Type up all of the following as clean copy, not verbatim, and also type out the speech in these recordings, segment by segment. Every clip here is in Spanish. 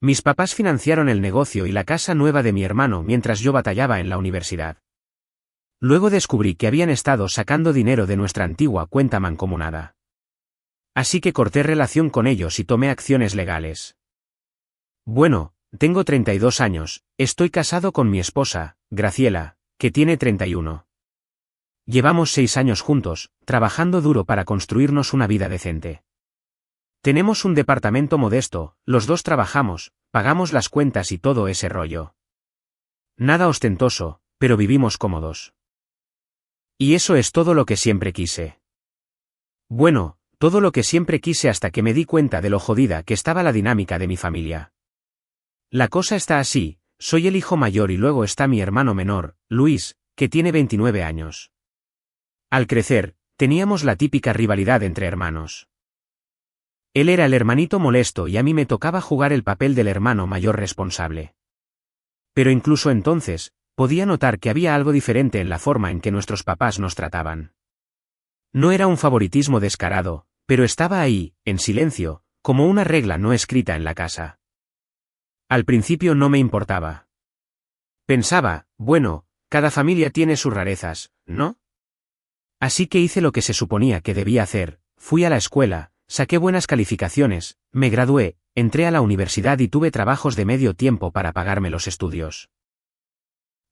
Mis papás financiaron el negocio y la casa nueva de mi hermano mientras yo batallaba en la universidad. Luego descubrí que habían estado sacando dinero de nuestra antigua cuenta mancomunada. Así que corté relación con ellos y tomé acciones legales. Bueno, tengo 32 años, estoy casado con mi esposa, Graciela, que tiene 31. Llevamos 6 años juntos, trabajando duro para construirnos una vida decente. Tenemos un departamento modesto, los dos trabajamos, pagamos las cuentas y todo ese rollo. Nada ostentoso, pero vivimos cómodos. Y eso es todo lo que siempre quise. Bueno, todo lo que siempre quise hasta que me di cuenta de lo jodida que estaba la dinámica de mi familia. La cosa está así, soy el hijo mayor y luego está mi hermano menor, Luis, que tiene 29 años. Al crecer, teníamos la típica rivalidad entre hermanos. Él era el hermanito molesto y a mí me tocaba jugar el papel del hermano mayor responsable. Pero incluso entonces, podía notar que había algo diferente en la forma en que nuestros papás nos trataban. No era un favoritismo descarado, pero estaba ahí, en silencio, como una regla no escrita en la casa. Al principio no me importaba. Pensaba, bueno, cada familia tiene sus rarezas, ¿no? Así que hice lo que se suponía que debía hacer, fui a la escuela, saqué buenas calificaciones, me gradué, entré a la universidad y tuve trabajos de medio tiempo para pagarme los estudios.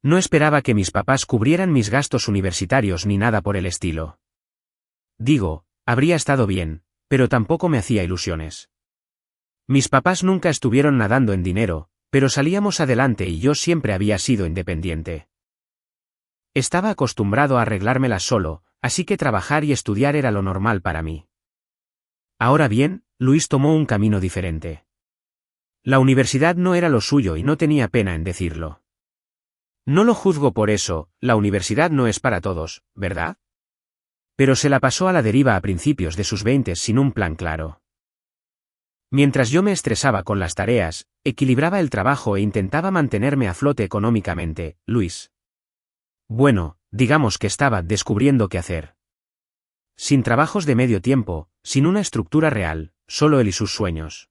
No esperaba que mis papás cubrieran mis gastos universitarios ni nada por el estilo. Digo, habría estado bien, pero tampoco me hacía ilusiones. Mis papás nunca estuvieron nadando en dinero, pero salíamos adelante y yo siempre había sido independiente. Estaba acostumbrado a arreglármelas solo, así que trabajar y estudiar era lo normal para mí. Ahora bien, Luis tomó un camino diferente. La universidad no era lo suyo y no tenía pena en decirlo. No lo juzgo por eso, la universidad no es para todos, ¿verdad? Pero se la pasó a la deriva a principios de sus 20 sin un plan claro. Mientras yo me estresaba con las tareas, equilibraba el trabajo e intentaba mantenerme a flote económicamente, Luis. Bueno, digamos que estaba descubriendo qué hacer. Sin trabajos de medio tiempo, sin una estructura real, solo él y sus sueños.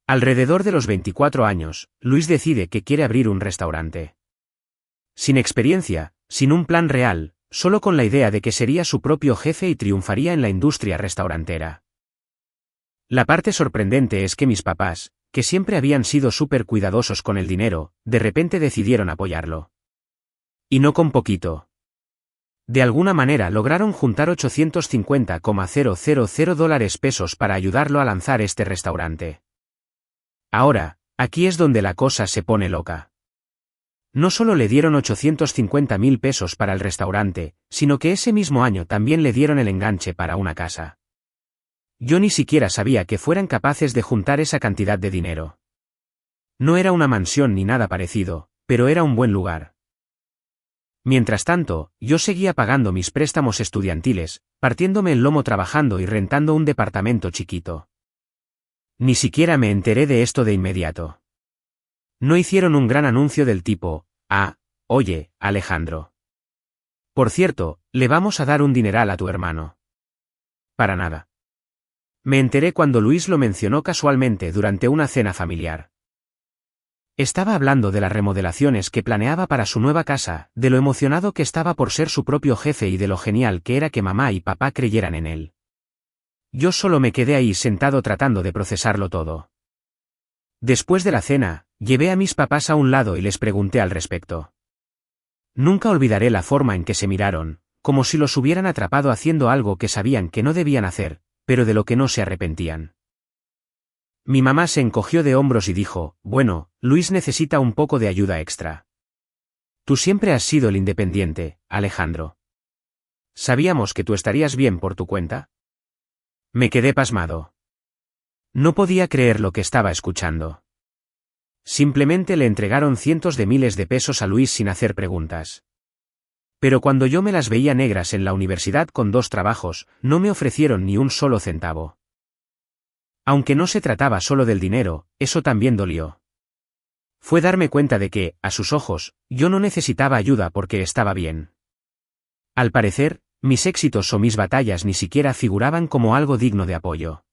Alrededor de los 24 años, Luis decide que quiere abrir un restaurante. Sin experiencia, sin un plan real, solo con la idea de que sería su propio jefe y triunfaría en la industria restaurantera. La parte sorprendente es que mis papás, que siempre habían sido súper cuidadosos con el dinero, de repente decidieron apoyarlo. Y no con poquito. De alguna manera lograron juntar $850,000 para ayudarlo a lanzar este restaurante. Ahora, aquí es donde la cosa se pone loca. No solo le dieron $850,000 para el restaurante, sino que ese mismo año también le dieron el enganche para una casa. Yo ni siquiera sabía que fueran capaces de juntar esa cantidad de dinero. No era una mansión ni nada parecido, pero era un buen lugar. Mientras tanto, yo seguía pagando mis préstamos estudiantiles, partiéndome el lomo trabajando y rentando un departamento chiquito. Ni siquiera me enteré de esto de inmediato. No hicieron un gran anuncio del tipo, oye, Alejandro. Por cierto, le vamos a dar un dineral a tu hermano. Para nada. Me enteré cuando Luis lo mencionó casualmente durante una cena familiar. Estaba hablando de las remodelaciones que planeaba para su nueva casa, de lo emocionado que estaba por ser su propio jefe y de lo genial que era que mamá y papá creyeran en él. Yo solo me quedé ahí sentado tratando de procesarlo todo. Después de la cena, llevé a mis papás a un lado y les pregunté al respecto. Nunca olvidaré la forma en que se miraron, como si los hubieran atrapado haciendo algo que sabían que no debían hacer, pero de lo que no se arrepentían. Mi mamá se encogió de hombros y dijo, bueno, Luis necesita un poco de ayuda extra. Tú siempre has sido el independiente, Alejandro. ¿Sabíamos que tú estarías bien por tu cuenta? Me quedé pasmado. No podía creer lo que estaba escuchando. Simplemente le entregaron cientos de miles de pesos a Luis sin hacer preguntas. Pero cuando yo me las veía negras en la universidad con 2 trabajos, no me ofrecieron ni un solo centavo. Aunque no se trataba solo del dinero, eso también dolió. Fue darme cuenta de que, a sus ojos, yo no necesitaba ayuda porque estaba bien. Al parecer, mis éxitos o mis batallas ni siquiera figuraban como algo digno de apoyo.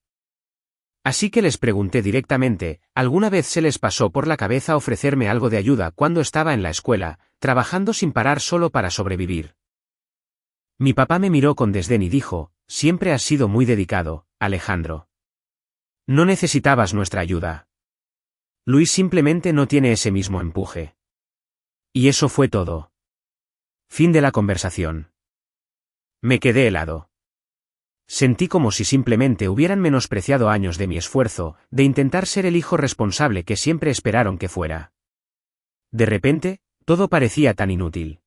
Así que les pregunté directamente, ¿alguna vez se les pasó por la cabeza ofrecerme algo de ayuda cuando estaba en la escuela, trabajando sin parar solo para sobrevivir? Mi papá me miró con desdén y dijo, siempre has sido muy dedicado, Alejandro. No necesitabas nuestra ayuda. Luis simplemente no tiene ese mismo empuje. Y eso fue todo. Fin de la conversación. Me quedé helado. Sentí como si simplemente hubieran menospreciado años de mi esfuerzo, de intentar ser el hijo responsable que siempre esperaron que fuera. De repente, todo parecía tan inútil.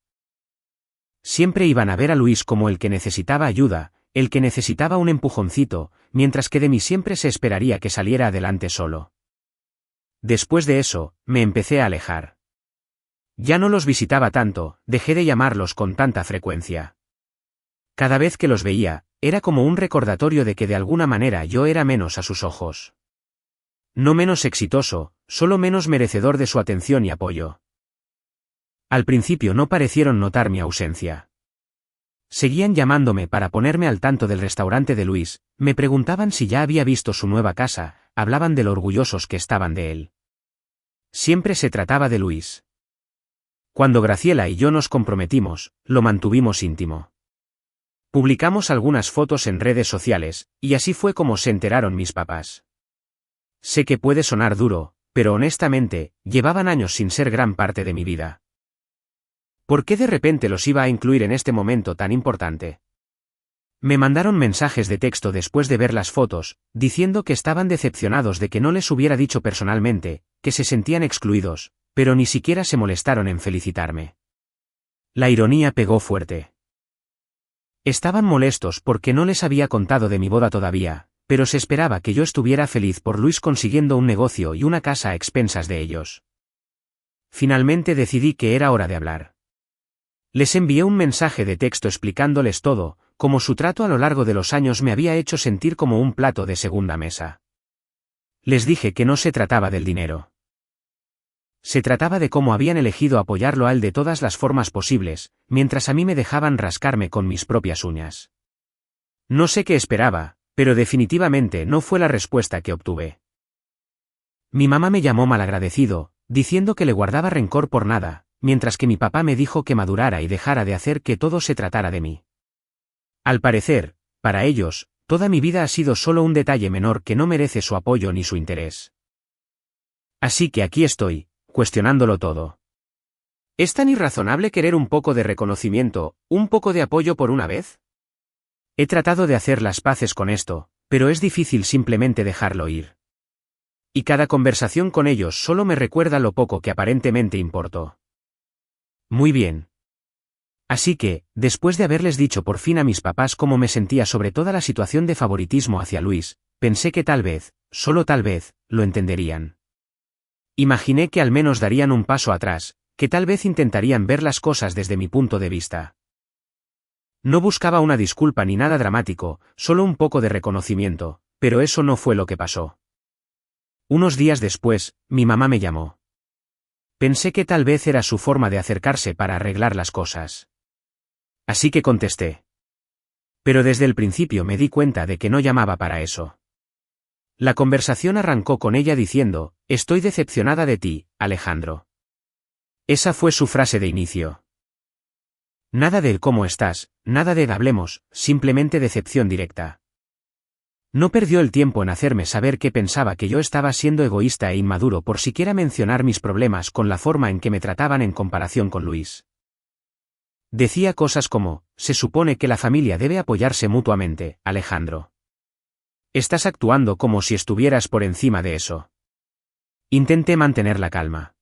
Siempre iban a ver a Luis como el que necesitaba ayuda, el que necesitaba un empujoncito, mientras que de mí siempre se esperaría que saliera adelante solo. Después de eso, me empecé a alejar. Ya no los visitaba tanto, dejé de llamarlos con tanta frecuencia. Cada vez que los veía, era como un recordatorio de que de alguna manera yo era menos a sus ojos. No menos exitoso, solo menos merecedor de su atención y apoyo. Al principio no parecieron notar mi ausencia. Seguían llamándome para ponerme al tanto del restaurante de Luis, me preguntaban si ya había visto su nueva casa, hablaban de lo orgullosos que estaban de él. Siempre se trataba de Luis. Cuando Graciela y yo nos comprometimos, lo mantuvimos íntimo. Publicamos algunas fotos en redes sociales, y así fue como se enteraron mis papás. Sé que puede sonar duro, pero honestamente, llevaban años sin ser gran parte de mi vida. ¿Por qué de repente los iba a incluir en este momento tan importante? Me mandaron mensajes de texto después de ver las fotos, diciendo que estaban decepcionados de que no les hubiera dicho personalmente, que se sentían excluidos, pero ni siquiera se molestaron en felicitarme. La ironía pegó fuerte. Estaban molestos porque no les había contado de mi boda todavía, pero se esperaba que yo estuviera feliz por Luis consiguiendo un negocio y una casa a expensas de ellos. Finalmente decidí que era hora de hablar. Les envié un mensaje de texto explicándoles todo, cómo su trato a lo largo de los años me había hecho sentir como un plato de segunda mesa. Les dije que no se trataba del dinero. Se trataba de cómo habían elegido apoyarlo a él de todas las formas posibles, mientras a mí me dejaban rascarme con mis propias uñas. No sé qué esperaba, pero definitivamente no fue la respuesta que obtuve. Mi mamá me llamó malagradecido, diciendo que le guardaba rencor por nada, mientras que mi papá me dijo que madurara y dejara de hacer que todo se tratara de mí. Al parecer, para ellos, toda mi vida ha sido solo un detalle menor que no merece su apoyo ni su interés. Así que aquí estoy, cuestionándolo todo. ¿Es tan irrazonable querer un poco de reconocimiento, un poco de apoyo por una vez? He tratado de hacer las paces con esto, pero es difícil simplemente dejarlo ir. Y cada conversación con ellos solo me recuerda lo poco que aparentemente importó. Muy bien. Así que, después de haberles dicho por fin a mis papás cómo me sentía sobre toda la situación de favoritismo hacia Luis, pensé que tal vez, solo tal vez, lo entenderían. Imaginé que al menos darían un paso atrás, que tal vez intentarían ver las cosas desde mi punto de vista. No buscaba una disculpa ni nada dramático, solo un poco de reconocimiento, pero eso no fue lo que pasó. Unos días después, mi mamá me llamó. Pensé que tal vez era su forma de acercarse para arreglar las cosas. Así que contesté. Pero desde el principio me di cuenta de que no llamaba para eso. La conversación arrancó con ella diciendo, «Estoy decepcionada de ti, Alejandro». Esa fue su frase de inicio. Nada de cómo estás, nada de hablemos, simplemente decepción directa. No perdió el tiempo en hacerme saber que pensaba que yo estaba siendo egoísta e inmaduro por siquiera mencionar mis problemas con la forma en que me trataban en comparación con Luis. Decía cosas como, se supone que la familia debe apoyarse mutuamente, Alejandro. Estás actuando como si estuvieras por encima de eso. Intenté mantener la calma.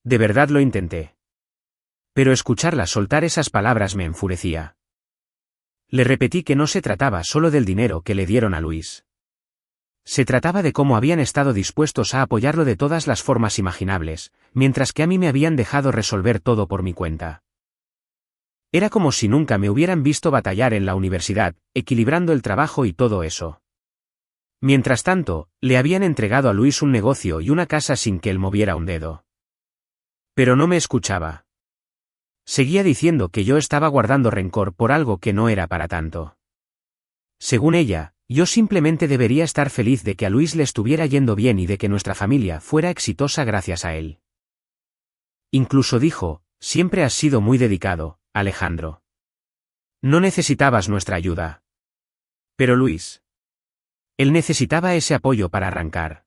De verdad lo intenté. Pero escucharla soltar esas palabras me enfurecía. Le repetí que no se trataba solo del dinero que le dieron a Luis. Se trataba de cómo habían estado dispuestos a apoyarlo de todas las formas imaginables, mientras que a mí me habían dejado resolver todo por mi cuenta. Era como si nunca me hubieran visto batallar en la universidad, equilibrando el trabajo y todo eso. Mientras tanto, le habían entregado a Luis un negocio y una casa sin que él moviera un dedo. Pero no me escuchaba. Seguía diciendo que yo estaba guardando rencor por algo que no era para tanto. Según ella, Yo simplemente debería estar feliz de que a Luis le estuviera yendo bien y de que nuestra familia fuera exitosa gracias a él. Incluso dijo, siempre has sido muy dedicado, Alejandro. No necesitabas nuestra ayuda. Pero Luis. Él necesitaba ese apoyo para arrancar.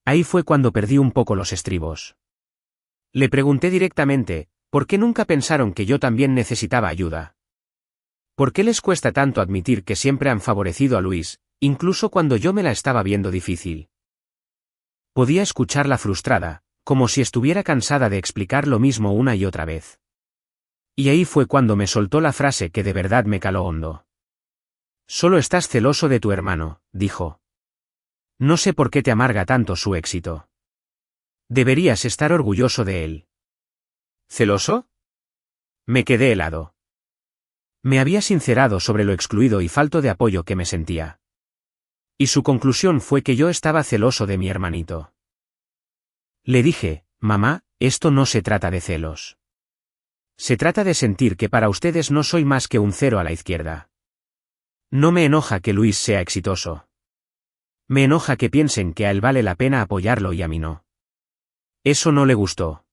Ahí fue cuando perdí un poco los estribos. Le pregunté directamente, ¿por qué nunca pensaron que yo también necesitaba ayuda? ¿Por qué les cuesta tanto admitir que siempre han favorecido a Luis, incluso cuando yo me la estaba viendo difícil? Podía escucharla frustrada, como si estuviera cansada de explicar lo mismo una y otra vez. Y ahí fue cuando me soltó la frase que de verdad me caló hondo. Solo estás celoso de tu hermano, dijo. No sé por qué te amarga tanto su éxito. Deberías estar orgulloso de él. ¿Celoso? Me quedé helado. Me había sincerado sobre lo excluido y falto de apoyo que me sentía. Y su conclusión fue que yo estaba celoso de mi hermanito. Le dije, mamá, esto no se trata de celos. Se trata de sentir que para ustedes no soy más que un cero a la izquierda. No me enoja que Luis sea exitoso. Me enoja que piensen que a él vale la pena apoyarlo y a mí no. Eso no le gustó.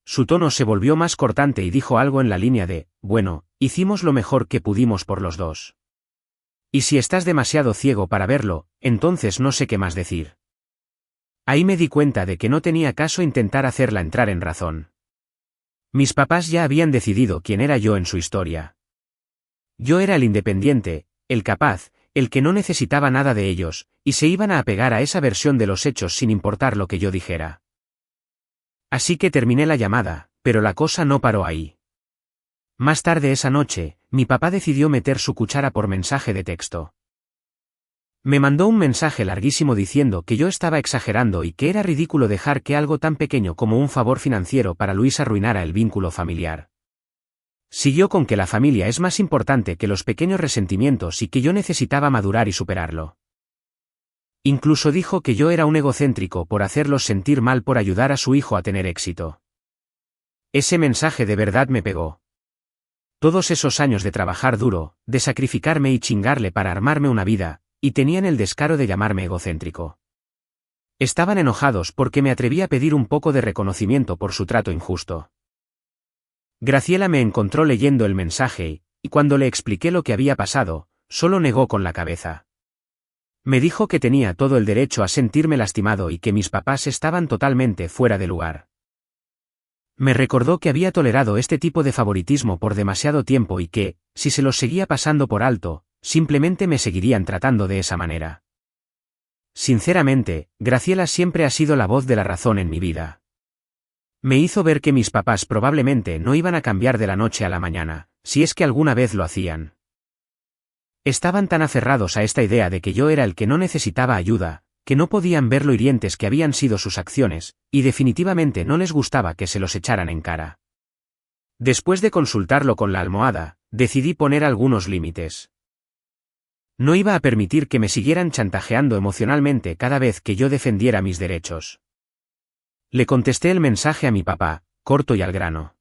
Su tono se volvió más cortante y dijo algo en la línea de, bueno, hicimos lo mejor que pudimos por los dos. Y si estás demasiado ciego para verlo, entonces no sé qué más decir. Ahí me di cuenta de que no tenía caso intentar hacerla entrar en razón. Mis papás ya habían decidido quién era yo en su historia. Yo era el independiente, el capaz, el que no necesitaba nada de ellos, y se iban a apegar a esa versión de los hechos sin importar lo que yo dijera. Así que terminé la llamada, pero la cosa no paró ahí. Más tarde esa noche, mi papá decidió meter su cuchara por mensaje de texto. Me mandó un mensaje larguísimo diciendo que yo estaba exagerando y que era ridículo dejar que algo tan pequeño como un favor financiero para Luis arruinara el vínculo familiar. Siguió con que la familia es más importante que los pequeños resentimientos y que yo necesitaba madurar y superarlo. Incluso dijo que yo era un egocéntrico por hacerlos sentir mal por ayudar a su hijo a tener éxito. Ese mensaje de verdad me pegó. Todos esos años de trabajar duro, de sacrificarme y chingarle para armarme una vida, y tenían el descaro de llamarme egocéntrico. Estaban enojados porque me atreví a pedir un poco de reconocimiento por su trato injusto. Graciela me encontró leyendo el mensaje, y cuando le expliqué lo que había pasado, solo negó con la cabeza. Me dijo que tenía todo el derecho a sentirme lastimado y que mis papás estaban totalmente fuera de lugar. Me recordó que había tolerado este tipo de favoritismo por demasiado tiempo y que, si se los seguía pasando por alto, simplemente me seguirían tratando de esa manera. Sinceramente, Graciela siempre ha sido la voz de la razón en mi vida. Me hizo ver que mis papás probablemente no iban a cambiar de la noche a la mañana, si es que alguna vez lo hacían. Estaban tan aferrados a esta idea de que yo era el que no necesitaba ayuda, que no podían ver lo hirientes que habían sido sus acciones, y definitivamente no les gustaba que se los echaran en cara. Después de consultarlo con la almohada, decidí poner algunos límites. No iba a permitir que me siguieran chantajeando emocionalmente cada vez que yo defendiera mis derechos. Le contesté el mensaje a mi papá, corto y al grano.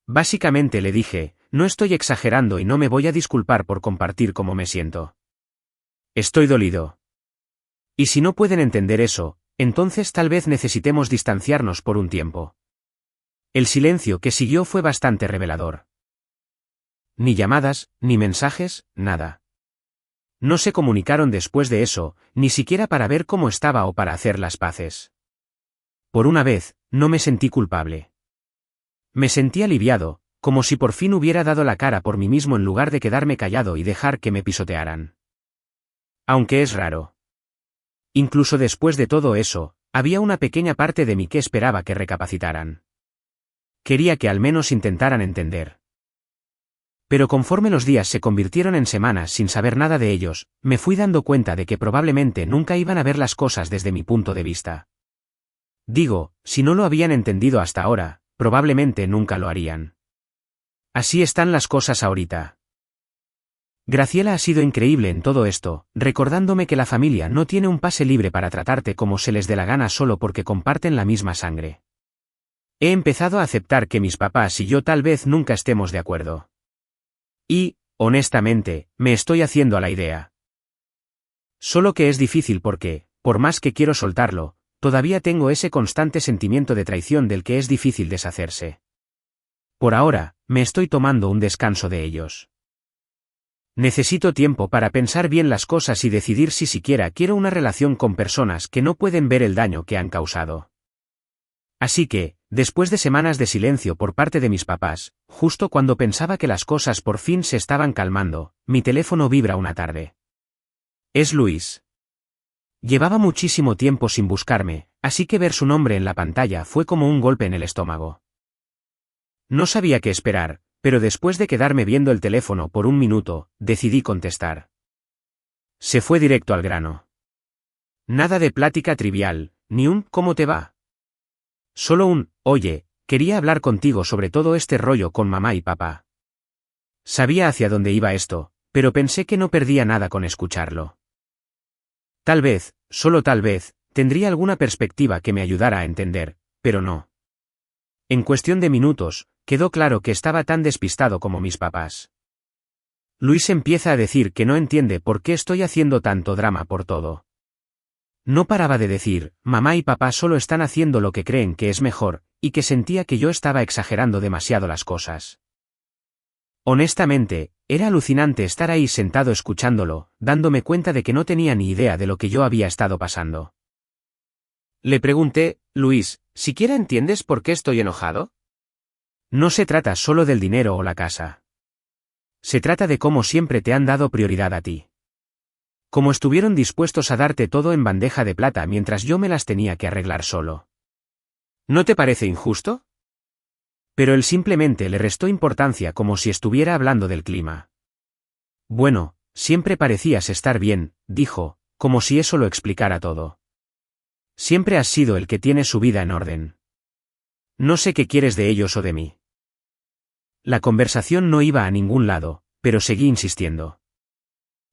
Básicamente le dije, no estoy exagerando y no me voy a disculpar por compartir cómo me siento. Estoy dolido. Y si no pueden entender eso, entonces tal vez necesitemos distanciarnos por un tiempo. El silencio que siguió fue bastante revelador. Ni llamadas, ni mensajes, nada. No se comunicaron después de eso, ni siquiera para ver cómo estaba o para hacer las paces. Por una vez, no me sentí culpable. Me sentí aliviado, como si por fin hubiera dado la cara por mí mismo en lugar de quedarme callado y dejar que me pisotearan. Aunque es raro. Incluso después de todo eso, había una pequeña parte de mí que esperaba que recapacitaran. Quería que al menos intentaran entender. Pero conforme los días se convirtieron en semanas sin saber nada de ellos, me fui dando cuenta de que probablemente nunca iban a ver las cosas desde mi punto de vista. Digo, si no lo habían entendido hasta ahora, probablemente nunca lo harían. Así están las cosas ahorita. Graciela ha sido increíble en todo esto, recordándome que la familia no tiene un pase libre para tratarte como se les dé la gana solo porque comparten la misma sangre. He empezado a aceptar que mis papás y yo tal vez nunca estemos de acuerdo. Y, Honestamente, me estoy haciendo a la idea. Solo que es difícil porque, por más que quiero soltarlo, todavía tengo ese constante sentimiento de traición del que es difícil deshacerse. Por ahora, me estoy tomando un descanso de ellos. Necesito tiempo para pensar bien las cosas y decidir si siquiera quiero una relación con personas que no pueden ver el daño que han causado. Así que, después de semanas de silencio por parte de mis papás, justo cuando pensaba que las cosas por fin se estaban calmando, mi teléfono vibra una tarde. Es Luis. Llevaba muchísimo tiempo sin buscarme, así que ver su nombre en la pantalla fue como un golpe en el estómago. No sabía qué esperar, pero después de quedarme viendo el teléfono por un minuto, decidí contestar. Se fue directo al grano. Nada de plática trivial, ni un ¿cómo te va? Solo un, oye, quería hablar contigo sobre todo este rollo con mamá y papá. Sabía hacia dónde iba esto, pero pensé que no perdía nada con escucharlo. Tal vez, solo tal vez, tendría alguna perspectiva que me ayudara a entender, pero no. En cuestión de minutos, quedó claro que estaba tan despistado como mis papás. Luis empieza a decir que no entiende por qué estoy haciendo tanto drama por todo. No paraba de decir, mamá y papá solo están haciendo lo que creen que es mejor, y que sentía que yo estaba exagerando demasiado las cosas. Honestamente, era alucinante estar ahí sentado escuchándolo, dándome cuenta de que no tenía ni idea de lo que yo había estado pasando. Le pregunté, Luis, ¿siquiera entiendes por qué estoy enojado? No se trata solo del dinero o la casa. Se trata de cómo siempre te han dado prioridad a ti. Cómo estuvieron dispuestos a darte todo en bandeja de plata mientras yo me las tenía que arreglar solo. ¿No te parece injusto? Pero él simplemente le restó importancia como si estuviera hablando del clima. Bueno, siempre parecías estar bien, dijo, como si eso lo explicara todo. Siempre has sido el que tiene su vida en orden. No sé qué quieres de ellos o de mí. La conversación no iba a ningún lado, pero seguí insistiendo.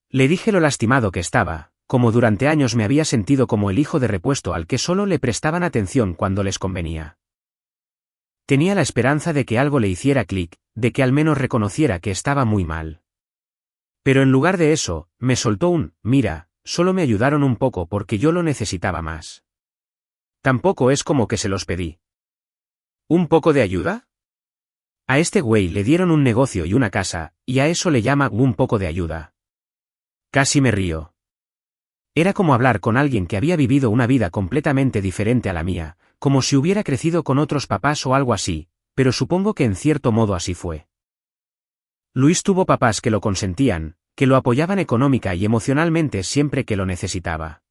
Le dije lo lastimado que estaba, como durante años me había sentido como el hijo de repuesto al que solo le prestaban atención cuando les convenía. Tenía la esperanza de que algo le hiciera clic, de que al menos reconociera que estaba muy mal. Pero en lugar de eso, me soltó un, mira, solo me ayudaron un poco porque yo lo necesitaba más. Tampoco es como que se los pedí. ¿Un poco de ayuda? A este güey le dieron un negocio y una casa, y a eso le llama un poco de ayuda. Casi me río. Era como hablar con alguien que había vivido una vida completamente diferente a la mía, como si hubiera crecido con otros papás o algo así, pero supongo que en cierto modo así fue. Luis tuvo papás que lo consentían, que lo apoyaban económica y emocionalmente siempre que lo necesitaba.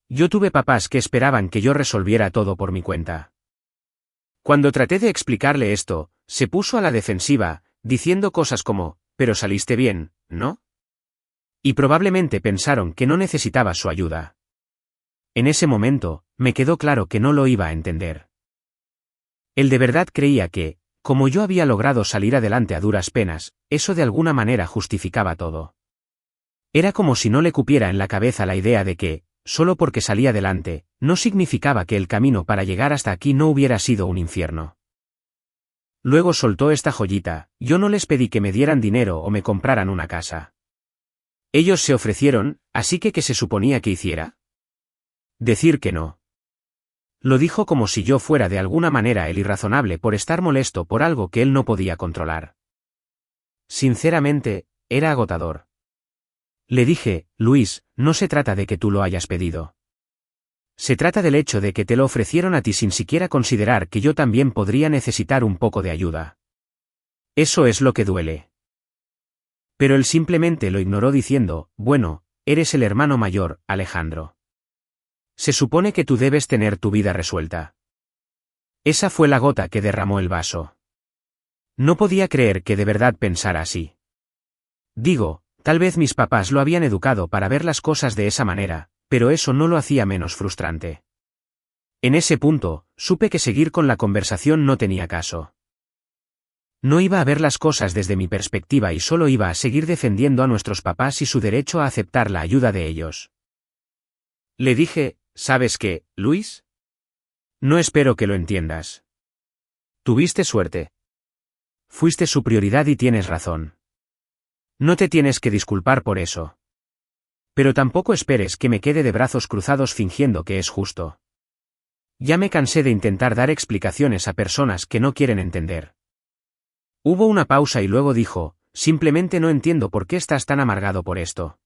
Yo tuve papás que esperaban que yo resolviera todo por mi cuenta. Cuando traté de explicarle esto, se puso a la defensiva, diciendo cosas como, pero saliste bien, ¿no? Y probablemente pensaron que no necesitaba su ayuda. En ese momento, me quedó claro que no lo iba a entender. Él de verdad creía que, como yo había logrado salir adelante a duras penas, eso de alguna manera justificaba todo. Era como si no le cupiera en la cabeza la idea de que, solo porque salía adelante, no significaba que el camino para llegar hasta aquí no hubiera sido un infierno. Luego soltó esta joyita, yo no les pedí que me dieran dinero o me compraran una casa. Ellos se ofrecieron, así que ¿qué se suponía que hiciera? Decir que no. Lo dijo como si yo fuera de alguna manera el irrazonable por estar molesto por algo que él no podía controlar. Sinceramente, era agotador. Le dije, Luis, no se trata de que tú lo hayas pedido. Se trata del hecho de que te lo ofrecieron a ti sin siquiera considerar que yo también podría necesitar un poco de ayuda. Eso es lo que duele. Pero él simplemente lo ignoró diciendo, bueno, eres el hermano mayor, Alejandro. Se supone que tú debes tener tu vida resuelta. Esa fue la gota que derramó el vaso. No podía creer que de verdad pensara así. Digo, tal vez mis papás lo habían educado para ver las cosas de esa manera, pero eso no lo hacía menos frustrante. En ese punto, supe que seguir con la conversación no tenía caso. No iba a ver las cosas desde mi perspectiva y solo iba a seguir defendiendo a nuestros papás y su derecho a aceptar la ayuda de ellos. Le dije, ¿sabes qué, Luis? No espero que lo entiendas. Tuviste suerte. Fuiste su prioridad y tienes razón. No te tienes que disculpar por eso. Pero tampoco esperes que me quede de brazos cruzados fingiendo que es justo. Ya me cansé de intentar dar explicaciones a personas que no quieren entender. Hubo una pausa y luego dijo, simplemente no entiendo por qué estás tan amargado por esto.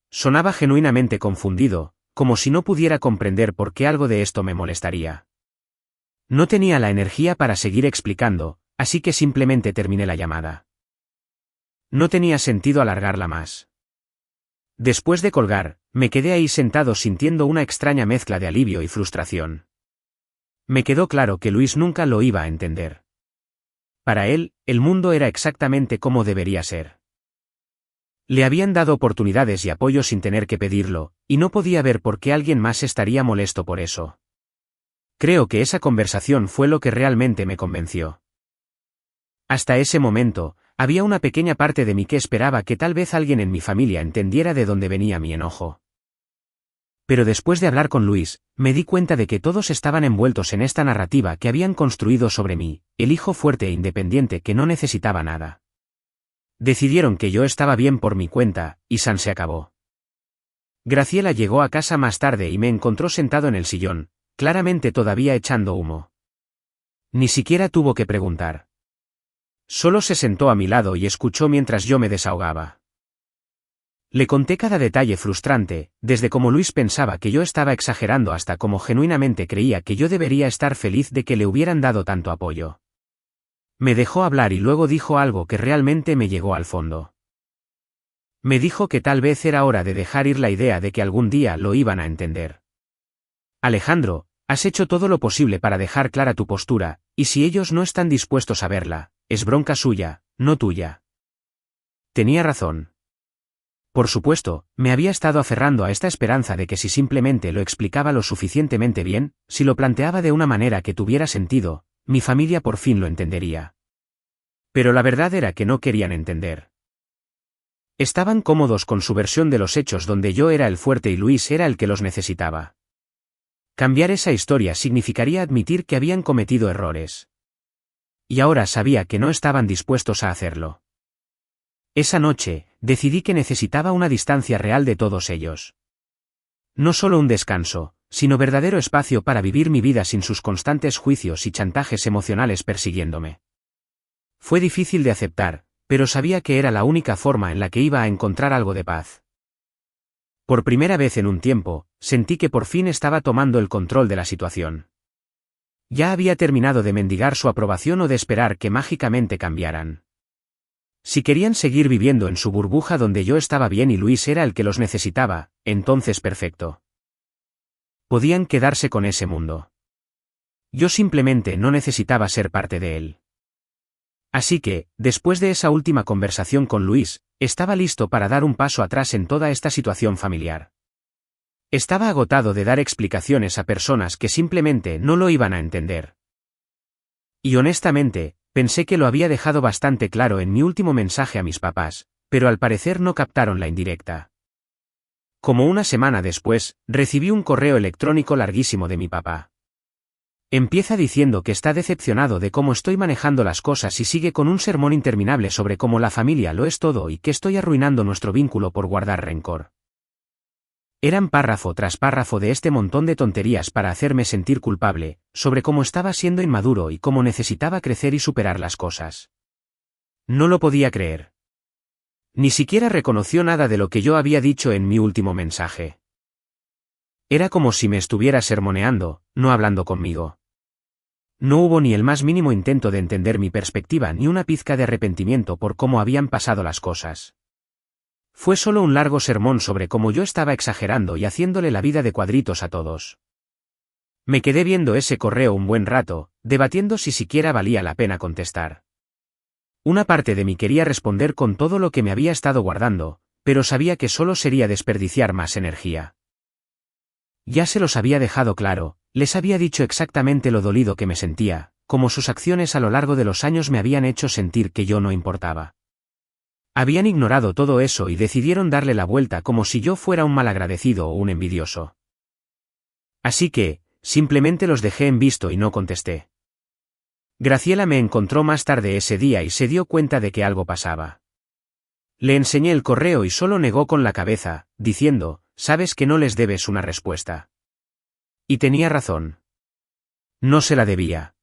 Sonaba genuinamente confundido, como si no pudiera comprender por qué algo de esto me molestaría. No tenía la energía para seguir explicando, así que simplemente terminé la llamada. No tenía sentido alargarla más. Después de colgar, me quedé ahí sentado sintiendo una extraña mezcla de alivio y frustración. Me quedó claro que Luis nunca lo iba a entender. Para él, el mundo era exactamente como debería ser. Le habían dado oportunidades y apoyo sin tener que pedirlo, y no podía ver por qué alguien más estaría molesto por eso. Creo que esa conversación fue lo que realmente me convenció. Hasta ese momento, había una pequeña parte de mí que esperaba que tal vez alguien en mi familia entendiera de dónde venía mi enojo. Pero después de hablar con Luis, me di cuenta de que todos estaban envueltos en esta narrativa que habían construido sobre mí, el hijo fuerte e independiente que no necesitaba nada. Decidieron que yo estaba bien por mi cuenta, y San se acabó. Graciela llegó a casa más tarde y me encontró sentado en el sillón, claramente todavía echando humo. Ni siquiera tuvo que preguntar. Solo se sentó a mi lado y escuchó mientras yo me desahogaba. Le conté cada detalle frustrante, desde cómo Luis pensaba que yo estaba exagerando hasta cómo genuinamente creía que yo debería estar feliz de que le hubieran dado tanto apoyo. Me dejó hablar y luego dijo algo que realmente me llegó al fondo. Me dijo que tal vez era hora de dejar ir la idea de que algún día lo iban a entender. Alejandro, has hecho todo lo posible para dejar clara tu postura, y si ellos no están dispuestos a verla, es bronca suya, no tuya. Tenía razón. Por supuesto, me había estado aferrando a esta esperanza de que si simplemente lo explicaba lo suficientemente bien, si lo planteaba de una manera que tuviera sentido, mi familia por fin lo entendería. Pero la verdad era que no querían entender. Estaban cómodos con su versión de los hechos donde yo era el fuerte y Luis era el que los necesitaba. Cambiar esa historia significaría admitir que habían cometido errores. Y ahora sabía que no estaban dispuestos a hacerlo. Esa noche, decidí que necesitaba una distancia real de todos ellos. No solo un descanso, sino verdadero espacio para vivir mi vida sin sus constantes juicios y chantajes emocionales persiguiéndome. Fue difícil de aceptar, pero sabía que era la única forma en la que iba a encontrar algo de paz. Por primera vez en un tiempo, sentí que por fin estaba tomando el control de la situación. Ya había terminado de mendigar su aprobación o de esperar que mágicamente cambiaran. Si querían seguir viviendo en su burbuja donde yo estaba bien y Luis era el que los necesitaba, entonces perfecto. Podían quedarse con ese mundo. Yo simplemente no necesitaba ser parte de él. Así que, después de esa última conversación con Luis, estaba listo para dar un paso atrás en toda esta situación familiar. Estaba agotado de dar explicaciones a personas que simplemente no lo iban a entender. Y honestamente, pensé que lo había dejado bastante claro en mi último mensaje a mis papás, pero al parecer no captaron la indirecta. Como una semana después, recibí un correo electrónico larguísimo de mi papá. Empieza diciendo que está decepcionado de cómo estoy manejando las cosas y sigue con un sermón interminable sobre cómo la familia lo es todo y que estoy arruinando nuestro vínculo por guardar rencor. Eran párrafo tras párrafo de este montón de tonterías para hacerme sentir culpable, sobre cómo estaba siendo inmaduro y cómo necesitaba crecer y superar las cosas. No lo podía creer. Ni siquiera reconoció nada de lo que yo había dicho en mi último mensaje. Era como si me estuviera sermoneando, no hablando conmigo. No hubo ni el más mínimo intento de entender mi perspectiva ni una pizca de arrepentimiento por cómo habían pasado las cosas. Fue solo un largo sermón sobre cómo yo estaba exagerando y haciéndole la vida de cuadritos a todos. Me quedé viendo ese correo un buen rato, debatiendo si siquiera valía la pena contestar. Una parte de mí quería responder con todo lo que me había estado guardando, pero sabía que solo sería desperdiciar más energía. Ya se los había dejado claro, les había dicho exactamente lo dolido que me sentía, como sus acciones a lo largo de los años me habían hecho sentir que yo no importaba. Habían ignorado todo eso y decidieron darle la vuelta como si yo fuera un malagradecido o un envidioso. Así que, simplemente los dejé en visto y no contesté. Graciela me encontró más tarde ese día y se dio cuenta de que algo pasaba. Le enseñé el correo y solo negó con la cabeza, diciendo, sabes que no les debes una respuesta. Y tenía razón. No se la debía.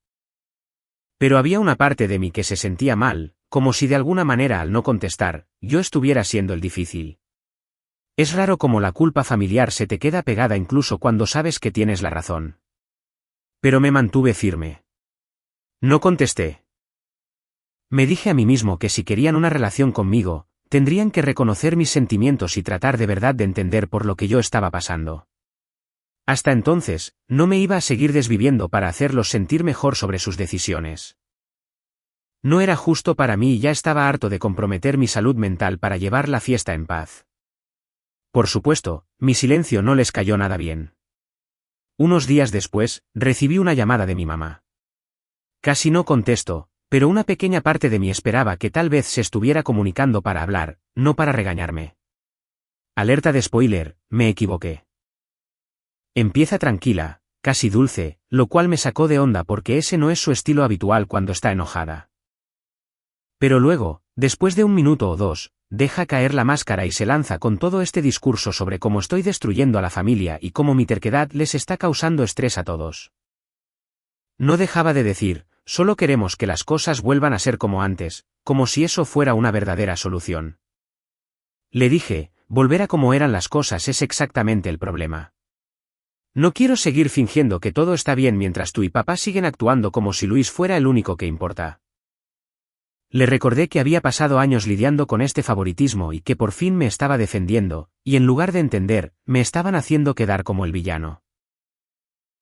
Pero había una parte de mí que se sentía mal, como si de alguna manera al no contestar, yo estuviera siendo el difícil. Es raro cómo la culpa familiar se te queda pegada incluso cuando sabes que tienes la razón. Pero me mantuve firme. No contesté. Me dije a mí mismo que si querían una relación conmigo, tendrían que reconocer mis sentimientos y tratar de verdad de entender por lo que yo estaba pasando. Hasta entonces, no me iba a seguir desviviendo para hacerlos sentir mejor sobre sus decisiones. No era justo para mí y ya estaba harto de comprometer mi salud mental para llevar la fiesta en paz. Por supuesto, mi silencio no les cayó nada bien. Unos días después, recibí una llamada de mi mamá. Casi no contesto, pero una pequeña parte de mí esperaba que tal vez se estuviera comunicando para hablar, no para regañarme. Alerta de spoiler, me equivoqué. Empieza tranquila, casi dulce, lo cual me sacó de onda porque ese no es su estilo habitual cuando está enojada. Pero luego, después de un minuto o dos, deja caer la máscara y se lanza con todo este discurso sobre cómo estoy destruyendo a la familia y cómo mi terquedad les está causando estrés a todos. No dejaba de decir, solo queremos que las cosas vuelvan a ser como antes, como si eso fuera una verdadera solución. Le dije, volver a como eran las cosas es exactamente el problema. No quiero seguir fingiendo que todo está bien mientras tú y papá siguen actuando como si Luis fuera el único que importa. Le recordé que había pasado años lidiando con este favoritismo y que por fin me estaba defendiendo, y en lugar de entender, me estaban haciendo quedar como el villano.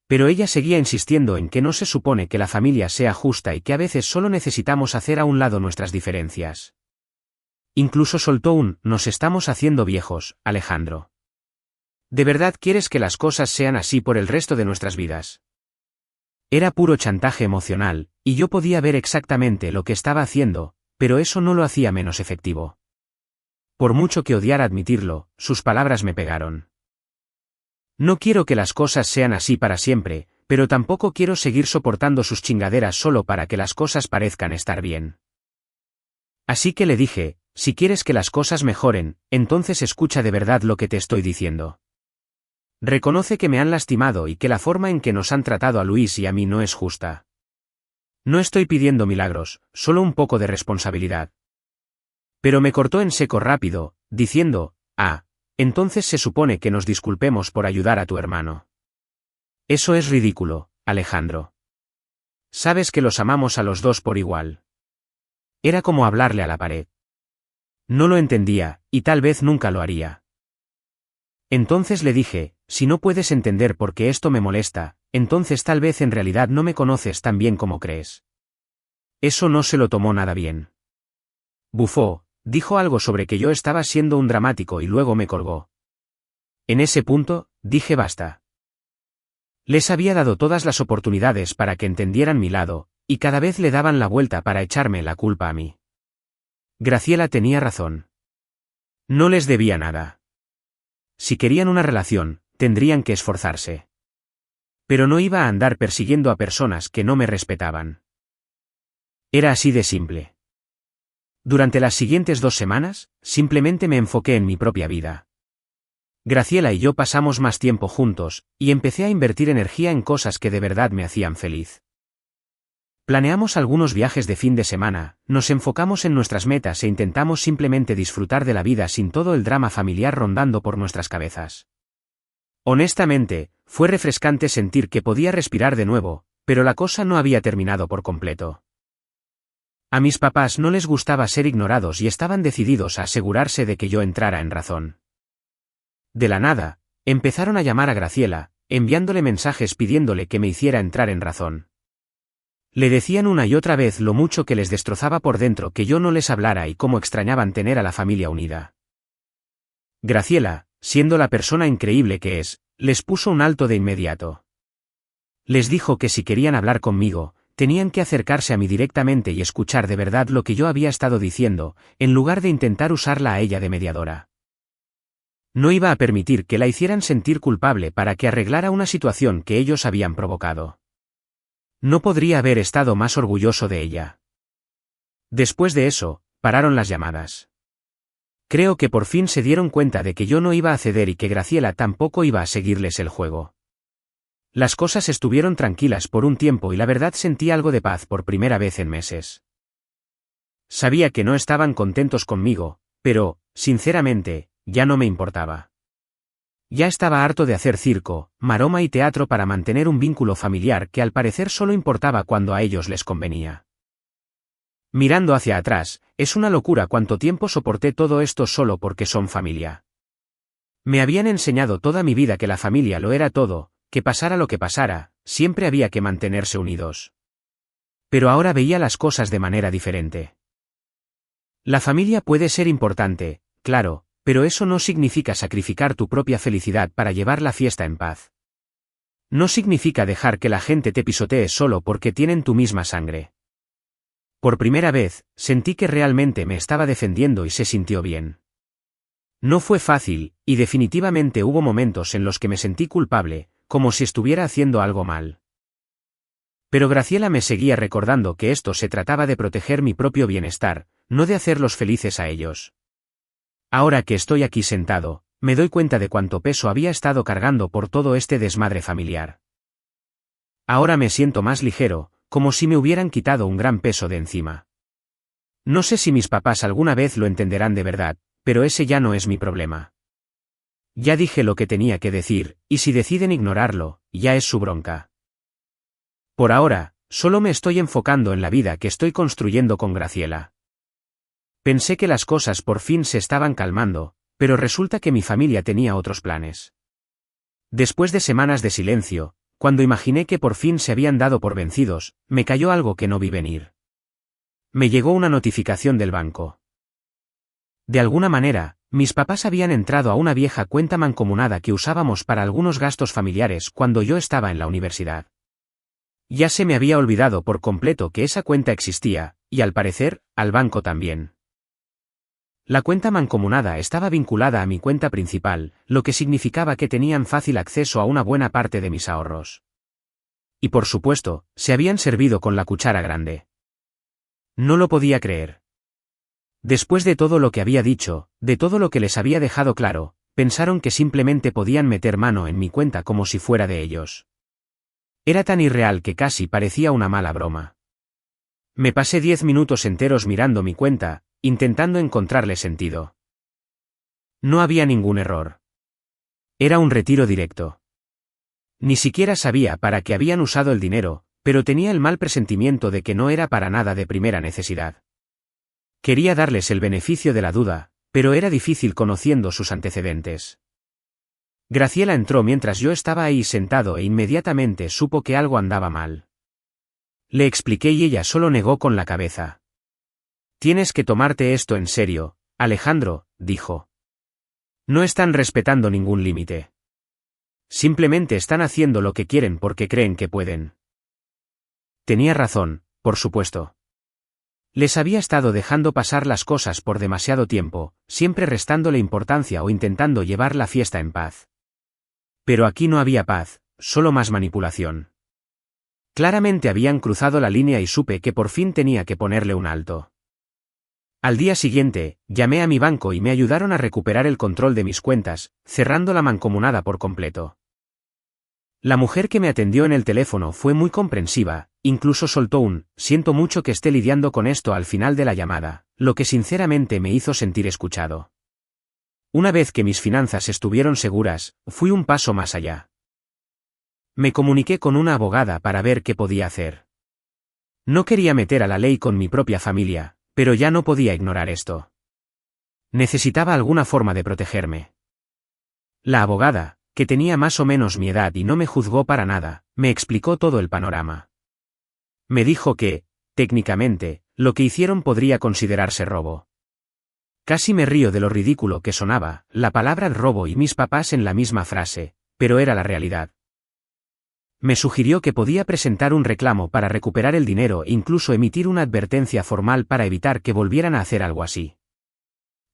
Pero ella seguía insistiendo en que no se supone que la familia sea justa y que a veces solo necesitamos hacer a un lado nuestras diferencias. Incluso soltó un «nos estamos haciendo viejos, Alejandro. ¿De verdad quieres que las cosas sean así por el resto de nuestras vidas?» Era puro chantaje emocional, y yo podía ver exactamente lo que estaba haciendo, pero eso no lo hacía menos efectivo. Por mucho que odiara admitirlo, sus palabras me pegaron. No quiero que las cosas sean así para siempre, pero tampoco quiero seguir soportando sus chingaderas solo para que las cosas parezcan estar bien. Así que le dije, si quieres que las cosas mejoren, entonces escucha de verdad lo que te estoy diciendo. Reconoce que me han lastimado y que la forma en que nos han tratado a Luis y a mí no es justa. No estoy pidiendo milagros, solo un poco de responsabilidad. Pero me cortó en seco rápido, diciendo, entonces se supone que nos disculpemos por ayudar a tu hermano. Eso es ridículo, Alejandro. Sabes que los amamos a los dos por igual. Era como hablarle a la pared. No lo entendía, y tal vez nunca lo haría. Entonces le dije, si no puedes entender por qué esto me molesta, entonces tal vez en realidad no me conoces tan bien como crees. Eso no se lo tomó nada bien. Bufó, dijo algo sobre que yo estaba siendo un dramático y luego me colgó. En ese punto, dije basta. Les había dado todas las oportunidades para que entendieran mi lado, y cada vez le daban la vuelta para echarme la culpa a mí. Graciela tenía razón. No les debía nada. Si querían una relación, tendrían que esforzarse. Pero no iba a andar persiguiendo a personas que no me respetaban. Era así de simple. Durante las siguientes 2 semanas, simplemente me enfoqué en mi propia vida. Graciela y yo pasamos más tiempo juntos, y empecé a invertir energía en cosas que de verdad me hacían feliz. Planeamos algunos viajes de fin de semana, nos enfocamos en nuestras metas e intentamos simplemente disfrutar de la vida sin todo el drama familiar rondando por nuestras cabezas. Honestamente, fue refrescante sentir que podía respirar de nuevo, pero la cosa no había terminado por completo. A mis papás no les gustaba ser ignorados y estaban decididos a asegurarse de que yo entrara en razón. De la nada, empezaron a llamar a Graciela, enviándole mensajes pidiéndole que me hiciera entrar en razón. Le decían una y otra vez lo mucho que les destrozaba por dentro que yo no les hablara y cómo extrañaban tener a la familia unida. Graciela, siendo la persona increíble que es, les puso un alto de inmediato. Les dijo que si querían hablar conmigo, tenían que acercarse a mí directamente y escuchar de verdad lo que yo había estado diciendo, en lugar de intentar usarla a ella de mediadora. No iba a permitir que la hicieran sentir culpable para que arreglara una situación que ellos habían provocado. No podría haber estado más orgulloso de ella. Después de eso, pararon las llamadas. Creo que por fin se dieron cuenta de que yo no iba a ceder y que Graciela tampoco iba a seguirles el juego. Las cosas estuvieron tranquilas por un tiempo y la verdad sentí algo de paz por primera vez en meses. Sabía que no estaban contentos conmigo, pero, sinceramente, ya no me importaba. Ya estaba harto de hacer circo, maroma y teatro para mantener un vínculo familiar que al parecer solo importaba cuando a ellos les convenía. Mirando hacia atrás, es una locura cuánto tiempo soporté todo esto solo porque son familia. Me habían enseñado toda mi vida que la familia lo era todo, que pasara lo que pasara, siempre había que mantenerse unidos. Pero ahora veía las cosas de manera diferente. La familia puede ser importante, claro, pero eso no significa sacrificar tu propia felicidad para llevar la fiesta en paz. No significa dejar que la gente te pisotee solo porque tienen tu misma sangre. Por primera vez, sentí que realmente me estaba defendiendo y se sintió bien. No fue fácil, y definitivamente hubo momentos en los que me sentí culpable, como si estuviera haciendo algo mal. Pero Graciela me seguía recordando que esto se trataba de proteger mi propio bienestar, no de hacerlos felices a ellos. Ahora que estoy aquí sentado, me doy cuenta de cuánto peso había estado cargando por todo este desmadre familiar. Ahora me siento más ligero, como si me hubieran quitado un gran peso de encima. No sé si mis papás alguna vez lo entenderán de verdad, pero ese ya no es mi problema. Ya dije lo que tenía que decir, y si deciden ignorarlo, ya es su bronca. Por ahora, solo me estoy enfocando en la vida que estoy construyendo con Graciela. Pensé que las cosas por fin se estaban calmando, pero resulta que mi familia tenía otros planes. Después de semanas de silencio, cuando imaginé que por fin se habían dado por vencidos, me cayó algo que no vi venir. Me llegó una notificación del banco. De alguna manera, mis papás habían entrado a una vieja cuenta mancomunada que usábamos para algunos gastos familiares cuando yo estaba en la universidad. Ya se me había olvidado por completo que esa cuenta existía, y al parecer, al banco también. La cuenta mancomunada estaba vinculada a mi cuenta principal, lo que significaba que tenían fácil acceso a una buena parte de mis ahorros. Y por supuesto, se habían servido con la cuchara grande. No lo podía creer. Después de todo lo que había dicho, de todo lo que les había dejado claro, pensaron que simplemente podían meter mano en mi cuenta como si fuera de ellos. Era tan irreal que casi parecía una mala broma. Me pasé 10 minutos enteros mirando mi cuenta, intentando encontrarle sentido. No había ningún error. Era un retiro directo. Ni siquiera sabía para qué habían usado el dinero, pero tenía el mal presentimiento de que no era para nada de primera necesidad. Quería darles el beneficio de la duda, pero era difícil conociendo sus antecedentes. Graciela entró mientras yo estaba ahí sentado e inmediatamente supo que algo andaba mal. Le expliqué y ella solo negó con la cabeza. Tienes que tomarte esto en serio, Alejandro, dijo. No están respetando ningún límite. Simplemente están haciendo lo que quieren porque creen que pueden. Tenía razón, por supuesto. Les había estado dejando pasar las cosas por demasiado tiempo, siempre restándole importancia o intentando llevar la fiesta en paz. Pero aquí no había paz, solo más manipulación. Claramente habían cruzado la línea y supe que por fin tenía que ponerle un alto. Al día siguiente, llamé a mi banco y me ayudaron a recuperar el control de mis cuentas, cerrando la mancomunada por completo. La mujer que me atendió en el teléfono fue muy comprensiva, incluso soltó un «siento mucho que esté lidiando con esto» al final de la llamada, lo que sinceramente me hizo sentir escuchado. Una vez que mis finanzas estuvieron seguras, fui un paso más allá. Me comuniqué con una abogada para ver qué podía hacer. No quería meter a la ley con mi propia familia, pero ya no podía ignorar esto. Necesitaba alguna forma de protegerme. La abogada, que tenía más o menos mi edad y no me juzgó para nada, me explicó todo el panorama. Me dijo que, técnicamente, lo que hicieron podría considerarse robo. Casi me río de lo ridículo que sonaba, la palabra robo y mis papás en la misma frase, pero era la realidad. Me sugirió que podía presentar un reclamo para recuperar el dinero e incluso emitir una advertencia formal para evitar que volvieran a hacer algo así.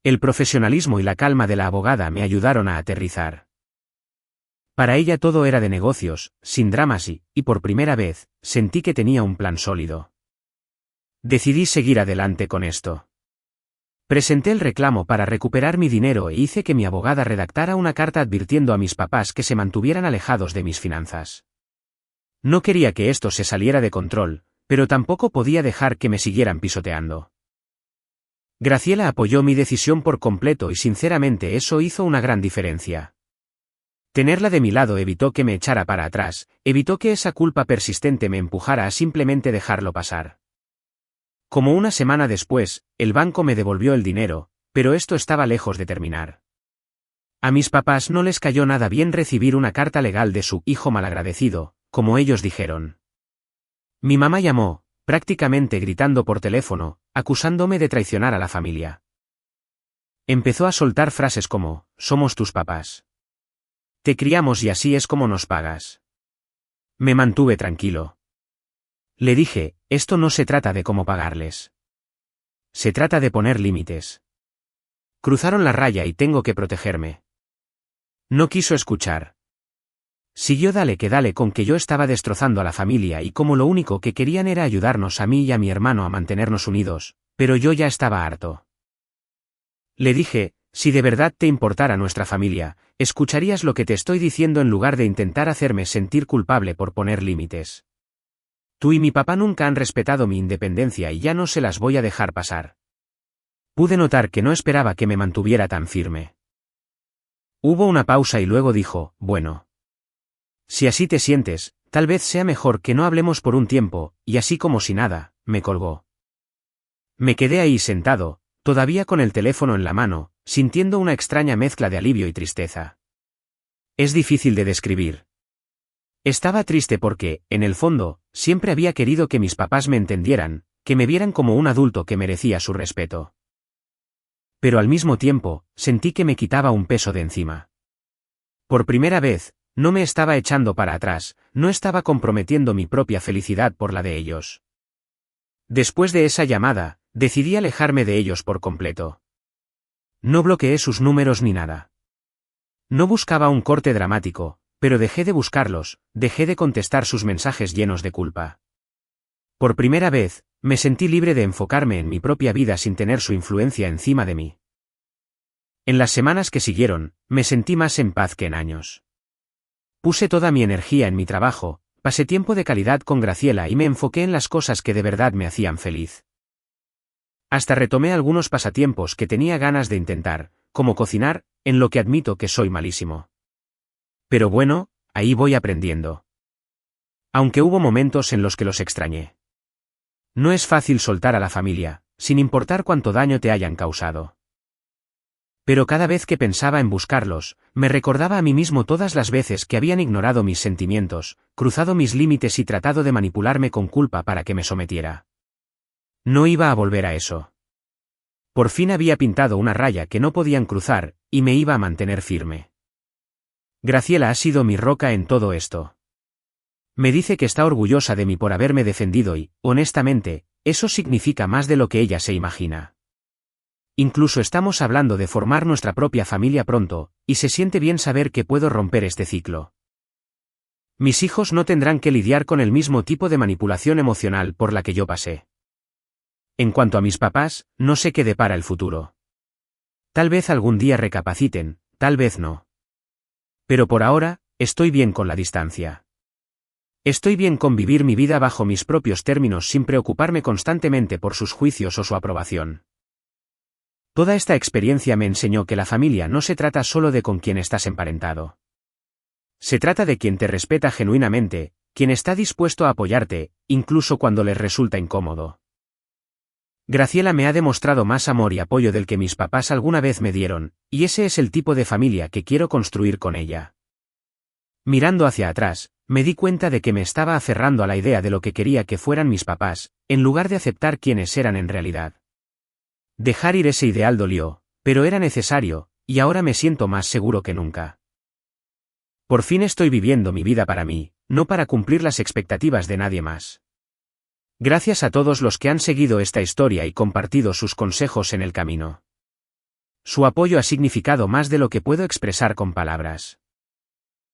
El profesionalismo y la calma de la abogada me ayudaron a aterrizar. Para ella todo era de negocios, sin dramas y por primera vez, sentí que tenía un plan sólido. Decidí seguir adelante con esto. Presenté el reclamo para recuperar mi dinero e hice que mi abogada redactara una carta advirtiendo a mis papás que se mantuvieran alejados de mis finanzas. No quería que esto se saliera de control, pero tampoco podía dejar que me siguieran pisoteando. Graciela apoyó mi decisión por completo y sinceramente eso hizo una gran diferencia. Tenerla de mi lado evitó que me echara para atrás, evitó que esa culpa persistente me empujara a simplemente dejarlo pasar. Como una semana después, el banco me devolvió el dinero, pero esto estaba lejos de terminar. A mis papás no les cayó nada bien recibir una carta legal de su hijo malagradecido, como ellos dijeron. Mi mamá llamó, prácticamente gritando por teléfono, acusándome de traicionar a la familia. Empezó a soltar frases como, somos tus papás. Te criamos y así es como nos pagas. Me mantuve tranquilo. Le dije, esto no se trata de cómo pagarles. Se trata de poner límites. Cruzaron la raya y tengo que protegerme. No quiso escuchar. Siguió dale que dale con que yo estaba destrozando a la familia y como lo único que querían era ayudarnos a mí y a mi hermano a mantenernos unidos, pero yo ya estaba harto. Le dije, si de verdad te importara nuestra familia, escucharías lo que te estoy diciendo en lugar de intentar hacerme sentir culpable por poner límites. Tú y mi papá nunca han respetado mi independencia y ya no se las voy a dejar pasar. Pude notar que no esperaba que me mantuviera tan firme. Hubo una pausa y luego dijo, bueno. Si así te sientes, tal vez sea mejor que no hablemos por un tiempo, y así como si nada, me colgó. Me quedé ahí sentado, todavía con el teléfono en la mano, sintiendo una extraña mezcla de alivio y tristeza. Es difícil de describir. Estaba triste porque, en el fondo, siempre había querido que mis papás me entendieran, que me vieran como un adulto que merecía su respeto. Pero al mismo tiempo, sentí que me quitaba un peso de encima. Por primera vez, no me estaba echando para atrás, no estaba comprometiendo mi propia felicidad por la de ellos. Después de esa llamada, decidí alejarme de ellos por completo. No bloqueé sus números ni nada. No buscaba un corte dramático, pero dejé de buscarlos, dejé de contestar sus mensajes llenos de culpa. Por primera vez, me sentí libre de enfocarme en mi propia vida sin tener su influencia encima de mí. En las semanas que siguieron, me sentí más en paz que en años. Puse toda mi energía en mi trabajo, pasé tiempo de calidad con Graciela y me enfoqué en las cosas que de verdad me hacían feliz. Hasta retomé algunos pasatiempos que tenía ganas de intentar, como cocinar, en lo que admito que soy malísimo. Pero bueno, ahí voy aprendiendo. Aunque hubo momentos en los que los extrañé. No es fácil soltar a la familia, sin importar cuánto daño te hayan causado. Pero cada vez que pensaba en buscarlos, me recordaba a mí mismo todas las veces que habían ignorado mis sentimientos, cruzado mis límites y tratado de manipularme con culpa para que me sometiera. No iba a volver a eso. Por fin había pintado una raya que no podían cruzar, y me iba a mantener firme. Graciela ha sido mi roca en todo esto. Me dice que está orgullosa de mí por haberme defendido y, honestamente, eso significa más de lo que ella se imagina. Incluso estamos hablando de formar nuestra propia familia pronto, y se siente bien saber que puedo romper este ciclo. Mis hijos no tendrán que lidiar con el mismo tipo de manipulación emocional por la que yo pasé. En cuanto a mis papás, no sé qué depara el futuro. Tal vez algún día recapaciten, tal vez no. Pero por ahora, estoy bien con la distancia. Estoy bien con vivir mi vida bajo mis propios términos sin preocuparme constantemente por sus juicios o su aprobación. Toda esta experiencia me enseñó que la familia no se trata solo de con quien estás emparentado. Se trata de quien te respeta genuinamente, quien está dispuesto a apoyarte, incluso cuando les resulta incómodo. Graciela me ha demostrado más amor y apoyo del que mis papás alguna vez me dieron, y ese es el tipo de familia que quiero construir con ella. Mirando hacia atrás, me di cuenta de que me estaba aferrando a la idea de lo que quería que fueran mis papás, en lugar de aceptar quienes eran en realidad. Dejar ir ese ideal dolió, pero era necesario, y ahora me siento más seguro que nunca. Por fin estoy viviendo mi vida para mí, no para cumplir las expectativas de nadie más. Gracias a todos los que han seguido esta historia y compartido sus consejos en el camino. Su apoyo ha significado más de lo que puedo expresar con palabras.